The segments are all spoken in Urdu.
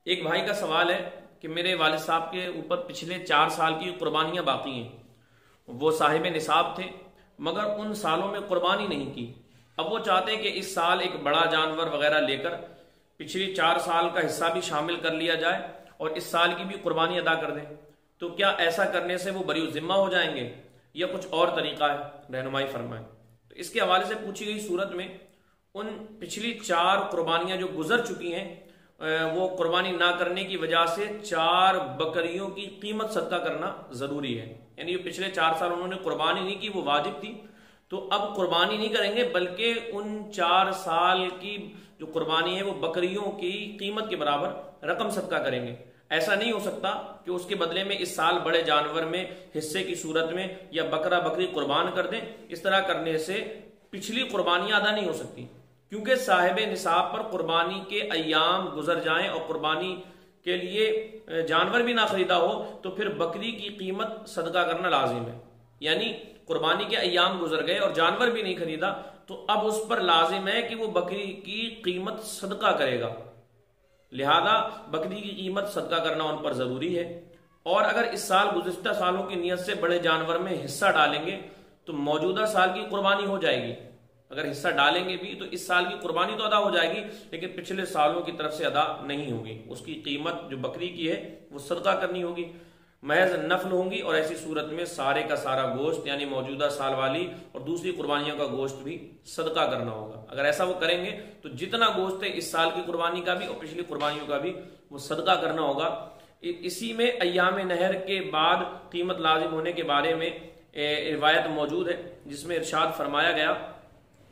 ایک بھائی کا سوال ہے کہ میرے والد صاحب کے اوپر پچھلے 4 سال کی قربانیاں باقی ہیں. وہ صاحب نصاب تھے مگر ان سالوں میں قربانی نہیں کی. اب وہ چاہتے ہیں کہ اس سال ایک بڑا جانور وغیرہ لے کر پچھلی 4 سال کا حصہ بھی شامل کر لیا جائے اور اس سال کی بھی قربانی ادا کر دیں. تو کیا ایسا کرنے سے وہ بری ذمہ ہو جائیں گے یا کچھ اور طریقہ ہے؟ رہنمائی فرمائیں. تو اس کے حوالے سے پوچھی گئی صورت میں ان پچھلی 4 قربانیاں جو گزر چکی ہیں وہ قربانی نہ کرنے کی وجہ سے 4 بکریوں کی قیمت صدقہ کرنا ضروری ہے. یعنی یہ پچھلے 4 سال انہوں نے قربانی نہیں کی، وہ واجب تھی، تو اب قربانی نہیں کریں گے بلکہ ان 4 سال کی جو قربانی ہے وہ بکریوں کی قیمت کے برابر رقم صدقہ کریں گے. ایسا نہیں ہو سکتا کہ اس کے بدلے میں اس سال بڑے جانور میں حصے کی صورت میں یا بکرا بکری قربان کر دیں. اس طرح کرنے سے پچھلی قربانیاں ادا نہیں ہو سکتی، کیونکہ صاحب نصاب پر قربانی کے ایام گزر جائیں اور قربانی کے لیے جانور بھی نہ خریدا ہو تو پھر بکری کی قیمت صدقہ کرنا لازم ہے. یعنی قربانی کے ایام گزر گئے اور جانور بھی نہیں خریدا تو اب اس پر لازم ہے کہ وہ بکری کی قیمت صدقہ کرے گا. لہذا بکری کی قیمت صدقہ کرنا ان پر ضروری ہے. اور اگر اس سال گزشتہ سالوں کی نیت سے بڑے جانور میں حصہ ڈالیں گے تو موجودہ سال کی قربانی ہو جائے گی. اگر حصہ ڈالیں گے بھی تو اس سال کی قربانی تو ادا ہو جائے گی لیکن پچھلے سالوں کی طرف سے ادا نہیں ہوگی. اس کی قیمت جو بکری کی ہے وہ صدقہ کرنی ہوگی، محض نفل ہوں گی. اور ایسی صورت میں سارے کا سارا گوشت یعنی موجودہ سال والی اور دوسری قربانیوں کا گوشت بھی صدقہ کرنا ہوگا. اگر ایسا وہ کریں گے تو جتنا گوشت ہے اس سال کی قربانی کا بھی اور پچھلی قربانیوں کا بھی وہ صدقہ کرنا ہوگا. اسی میں ایام نہر کے بعد قیمت لازم ہونے کے بارے میں روایت موجود ہے جس میں ارشاد فرمایا گیا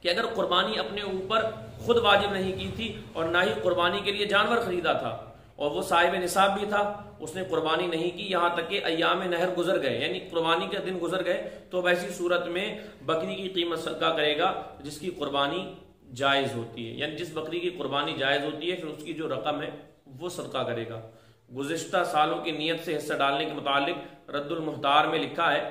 کہ اگر قربانی اپنے اوپر خود واجب نہیں کی تھی اور نہ ہی قربانی کے لیے جانور خریدا تھا اور وہ صاحب نصاب بھی تھا، اس نے قربانی نہیں کی یہاں تک کہ ایام نہر گزر گئے یعنی قربانی کے دن گزر گئے، تو اب ایسی صورت میں بکری کی قیمت صدقہ کرے گا جس کی قربانی جائز ہوتی ہے. یعنی جس بکری کی قربانی جائز ہوتی ہے پھر اس کی جو رقم ہے وہ صدقہ کرے گا. گزشتہ سالوں کی نیت سے حصہ ڈالنے کے متعلق رد المحتار میں لکھا ہے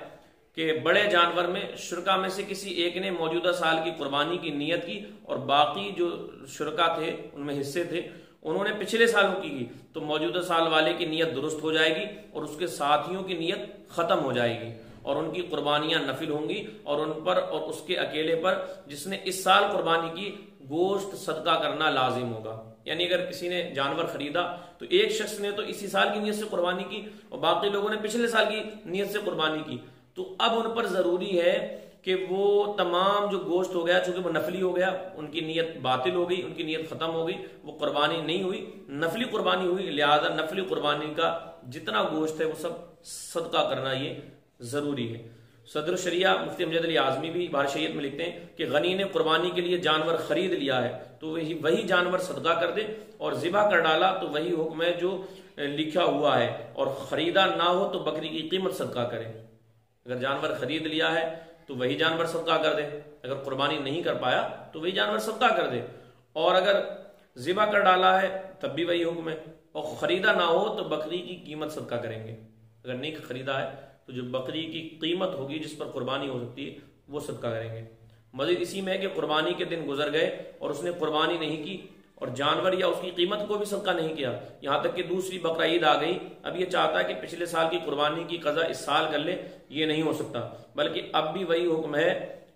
کہ بڑے جانور میں شرکا میں سے کسی ایک نے موجودہ سال کی قربانی کی نیت کی اور باقی جو شرکا تھے ان میں حصے تھے انہوں نے پچھلے سالوں کی تو موجودہ سال والے کی نیت درست ہو جائے گی اور اس کے ساتھیوں کی نیت ختم ہو جائے گی اور ان کی قربانیاں نفل ہوں گی اور ان پر اور اس کے اکیلے پر جس نے اس سال قربانی کی گوشت صدقہ کرنا لازم ہوگا. یعنی اگر کسی نے جانور خریدا تو ایک شخص نے تو اسی سال کی نیت سے قربانی کی اور باقی لوگوں نے پچھلے سال کی نیت سے قربانی کی، تو اب ان پر ضروری ہے کہ وہ تمام جو گوشت ہو گیا چونکہ وہ نفلی ہو گیا ان کی نیت باطل ہو گئی، ان کی نیت ختم ہو گئی، وہ قربانی نہیں ہوئی، نفلی قربانی ہوئی. لہذا نفلی قربانی کا جتنا گوشت ہے وہ سب صدقہ کرنا یہ ضروری ہے. صدر الشریعہ مفتی امجد علی اعظمی بھی بہار شریعت میں لکھتے ہیں کہ غنی نے قربانی کے لیے جانور خرید لیا ہے تو وہی جانور صدقہ کر دے اور ذبح کر ڈالا تو وہی حکم ہے جو لکھا ہوا ہے، اور خریدا نہ ہو تو بکری کی قیمت صدقہ کرے. اگر جانور خرید لیا ہے تو وہی جانور صدقہ کر دے، اگر قربانی نہیں کر پایا تو وہی جانور صدقہ کر دے، اور اگر ذبح کر ڈالا ہے تب بھی وہی حکم ہے، اور خریدا نہ ہو تو بکری کی قیمت صدقہ کریں گے. اگر نہیں خریدا ہے تو جو بکری کی قیمت ہوگی جس پر قربانی ہو سکتی ہے وہ صدقہ کریں گے. مزید اسی میں ہے کہ قربانی کے دن گزر گئے اور اس نے قربانی نہیں کی اور جانور یا اس کی قیمت کو بھی صدقہ نہیں کیا، یہاں تک کہ دوسری بقرہ عید آ گئی، اب یہ چاہتا ہے کہ پچھلے سال کی قربانی کی قضا اس سال کر لے، یہ نہیں ہو سکتا بلکہ اب بھی وہی حکم ہے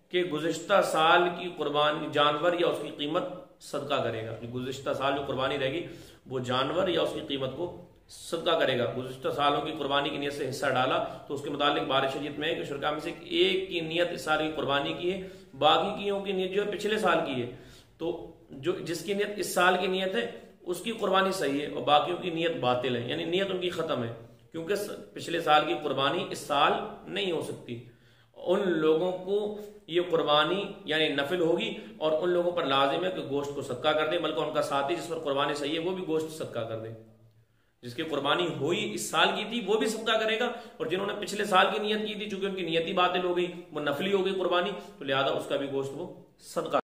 کہ گزشتہ سال کی قربانی جانور یا اس کی قیمت صدقہ کرے گا. گزشتہ سال جو قربانی رہے گی وہ جانور یا اس کی قیمت کو صدقہ کرے گا. گزشتہ سالوں کی قربانی کی نیت سے حصہ ڈالا تو اس کے متعلق بہار شریعت میں ہے کہ شرکا میں سے ایک کی نیت اس سال کی قربانی کی ہے، باقی کیوں کی نیت جو ہے پچھلے سال کی ہے، تو جو جس کی نیت اس سال کی نیت ہے اس کی قربانی صحیح ہے اور باقیوں کی نیت باطل ہے، یعنی نیت ان کی ختم ہے کیونکہ پچھلے سال کی قربانی اس سال نہیں ہو سکتی. ان لوگوں کو یہ قربانی یعنی نفل ہوگی اور ان لوگوں پر لازم ہے کہ گوشت کو صدقہ کر دے، بلکہ ان کا ساتھی جس پر قربانی صحیح ہے وہ بھی گوشت صدقہ کر دے. جس کی قربانی ہوئی اس سال کی تھی وہ بھی صدقہ کرے گا اور جنہوں نے پچھلے سال کی نیت کی تھی چونکہ ان کی نیت ہی باطل ہو گئی، وہ نفلی ہو گئی قربانی، تو لہذا اس کا بھی گوشت وہ صدقہ